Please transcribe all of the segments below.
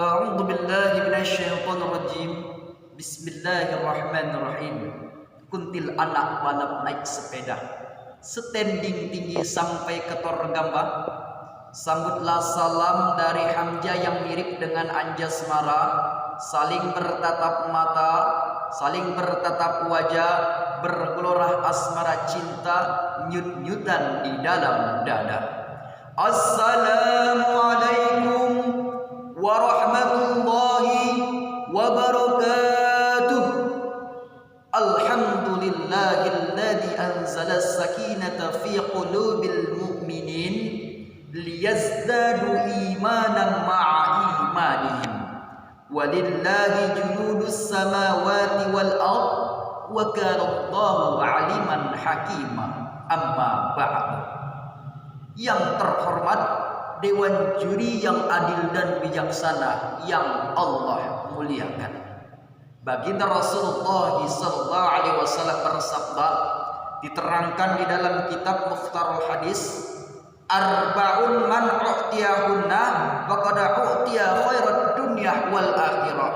A'udzu billahi minasyaitonir rajim. Bismillahirrahmanirrahim. Kuntil anak balap naik sepeda, standing tinggi sampai ke Torgamba. Sambutlah salam dari Hamzah yang mirip dengan Anjasmara. Saling bertatap mata, saling bertatap wajah, bergelora asmara cinta, nyut-nyutan di dalam dada. Assalamualaikum warahmatullahi wabarakatuh. Alhamdulillahilladzi anzala as-sakinata fi qulubil mu'minin liyazdadu imanan ma'a imanihim. Walillahi junudus samawati wal ard wa kana Allahu 'aliman hakima. Amma ba'd. Yang terhormat Dewan Juri yang adil dan bijaksana yang Allah muliakan, baginda Rasulullah SAW bersabda, diterangkan di dalam kitab Mukhtarul Hadis, arba'un man u'tiyahunna faqad u'tiya khairat dunya wal akhirah.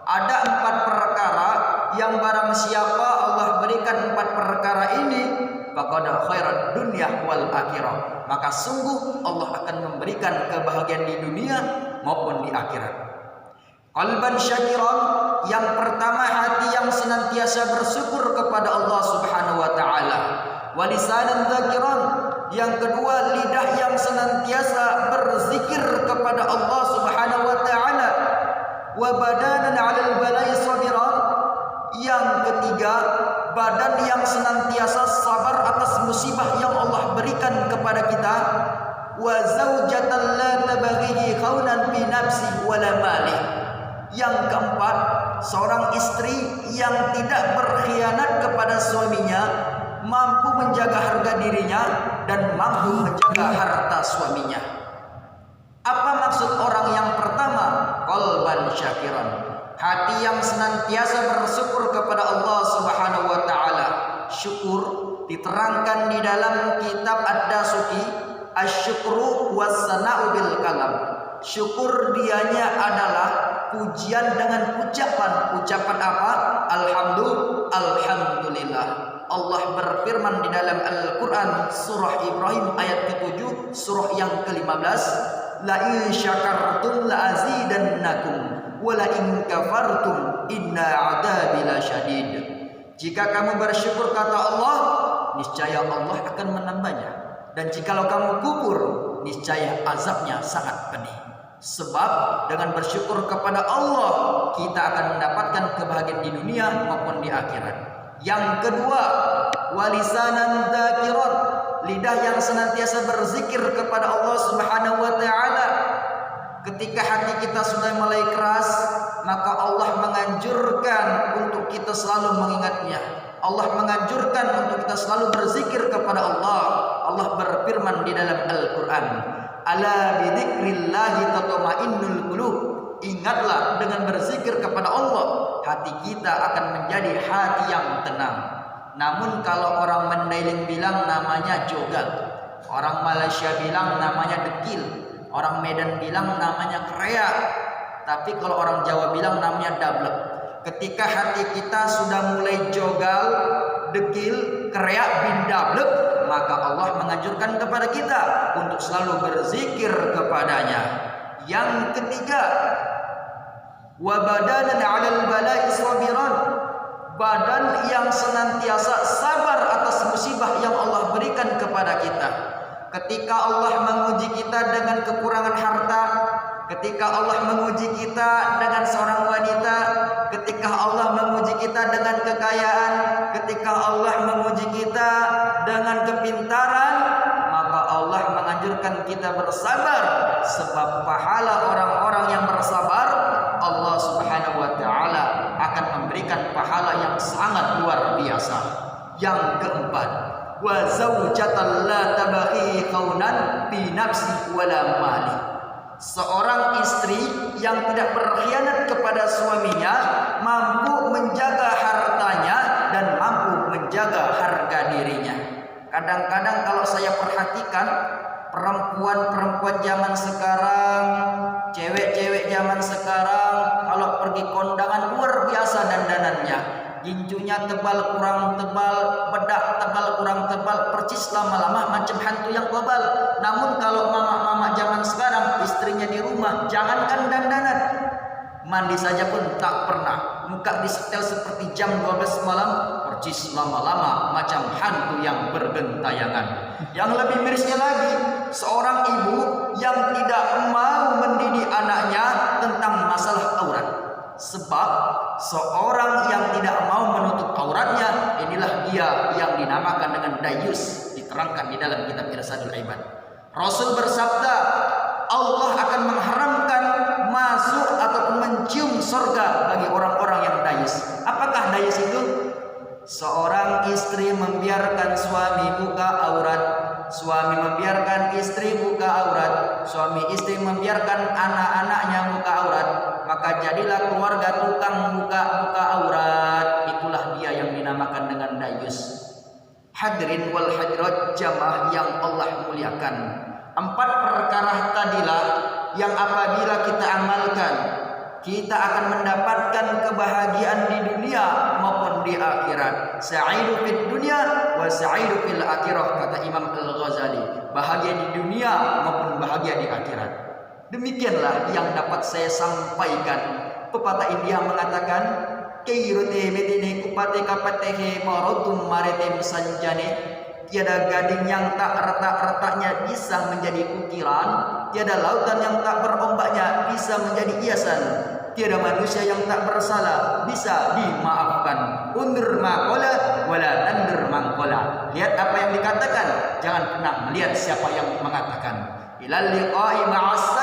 Ada 4 perkara yang barang siapa Allah berikan 4 perkara ini, faqad khairat dunya wal akhirah, maka sungguh Allah akan memberikan kebahagiaan di dunia maupun di akhirat. Qalban syakiran, yang pertama hati yang senantiasa bersyukur kepada Allah Subhanahu wa taala. Wa lisanan dzakiran, yang kedua lidah yang senantiasa berzikir kepada Allah Subhanahu wa taala. Wa badanan 'alal bala'i sabiran, yang ketiga badan yang senantiasa sabar atas musibah yang Allah berikan kepada kita. Wa zaujatan la tabaghi khawnan bi nafsi wala mali, yang keempat seorang istri yang tidak berkhianat kepada suaminya, mampu menjaga harga dirinya dan mampu menjaga harta suaminya. Apa maksud orang yang pertama? Qalban syakiran, hati yang senantiasa bersyukur kepada Allah Subhanahu wa taala. Syukur diterangkan di dalam kitab Ad-Dasuki, asyukru was-sana'u bil kalam. Syukur dianya adalah pujian dengan ucapan. Ucapan apa? Alhamdulillah. Allah berfirman di dalam Al-Quran surah Ibrahim ayat ke-7, surah yang ke-15, la in syakartum la azidannakum wa la in kafartum inna 'adzabi lasyadid. Jika kamu bersyukur kata Allah, niscaya Allah akan menambahnya, dan jikalau kamu kufur, niscaya azabnya sangat pedih. Sebab dengan bersyukur kepada Allah, kita akan mendapatkan kebahagiaan di dunia maupun di akhirat. Yang kedua, walisanan dzakiran, lidah yang senantiasa berzikir kepada Allah Subhanahu wa taala. Ketika hati kita sudah mulai keras, maka Allah menganjurkan untuk kita selalu mengingatnya. Allah menganjurkan untuk kita selalu berzikir kepada Allah. Allah berfirman di dalam Al-Quran, ala bidzikrillahi tatma'innul qulub. Ingatlah, dengan berzikir kepada Allah, hati kita akan menjadi hati yang tenang. Namun kalau orang Mandailing bilang namanya jogal, orang Malaysia bilang namanya dekil, orang Medan bilang namanya kreak, tapi kalau orang Jawa bilang namanya dablek. Ketika hati kita sudah mulai jogal, dekil, kreak bin dablek, maka Allah menganjurkan kepada kita untuk selalu berzikir kepadanya. Yang ketiga, wa badanan 'alal bala'i sabiran, badan yang senantiasa sabar atas musibah yang Allah berikan kepada kita. Ketika Allah menguji kita dengan kekurangan harta, ketika Allah menguji kita dengan seorang wanita, ketika Allah menguji kita dengan kekayaan, ketika Allah menguji kita dengan kepintaran, maka Allah menganjurkan kita bersabar. Sebab pahala orang-orang yang bersabar, Allah Subhanahu wa taala akan memberikan pahala yang sangat luar biasa. Yang keempat, wa zaujatan la tabaghi khawnan bi nafsi wala mali, seorang istri yang tidak berkhianat kepada suaminya, mampu menjaga hartanya dan mampu menjaga harga dirinya. Kadang-kadang kalau saya perhatikan, perempuan-perempuan zaman sekarang, cewek-cewek zaman sekarang kalau pergi kondangan luar biasa dandanannya. Ginjunya tebal kurang tebal, bedak tebal kurang tebal, percis lama-lama macam hantu yang global. Namun kalau mama-mama zaman sekarang, istrinya di rumah, jangankan dandanan, mandi saja pun tak pernah. Muka disetel seperti jam 12 malam, percis lama-lama macam hantu yang bergentayangan. Yang lebih mirisnya lagi, seorang ibu yang tidak mau mendidik anaknya tentang masalah aurat. Sebab seorang yang tidak mau menutup auratnya, inilah dia yang dinamakan dengan dayus, diterangkan di dalam kitab Irsadul Ibad. Rasul bersabda, Allah akan mengharamkan masuk ataupun mencium surga bagi orang-orang yang dayus. Apakah dayus itu? Seorang istri membiarkan suami buka aurat, suami membiarkan istri buka aurat, suami istri membiarkan anak-anaknya buka aurat, maka jadilah keluarga tukang buka-buka aurat. Itulah dia yang dinamakan dengan dayus. Hadirin wal hadirat jamaah yang Allah muliakan, 4 perkara tadilah yang apabila kita amalkan, kita akan mendapatkan kebahagiaan di dunia maupun di akhirat. Sa'idu fid dunya wa sa'idu fil akhirah, kata Imam Al-Ghazali. Bahagia di dunia maupun bahagia di akhirat. Demikianlah yang dapat saya sampaikan. Pepatah India mengatakan, "Kairute medine kupate kapatehe marotum maritim sanjane." Tiada gading yang tak retak-retaknya bisa menjadi ukiran, tiada lautan yang tak berombaknya bisa menjadi hiasan, tiada manusia yang tak bersalah bisa dimaafkan. Undur maqala wala tandur mangqala. Lihat apa yang dikatakan, jangan pernah melihat siapa yang mengatakan. Ilal liqa'i ma'as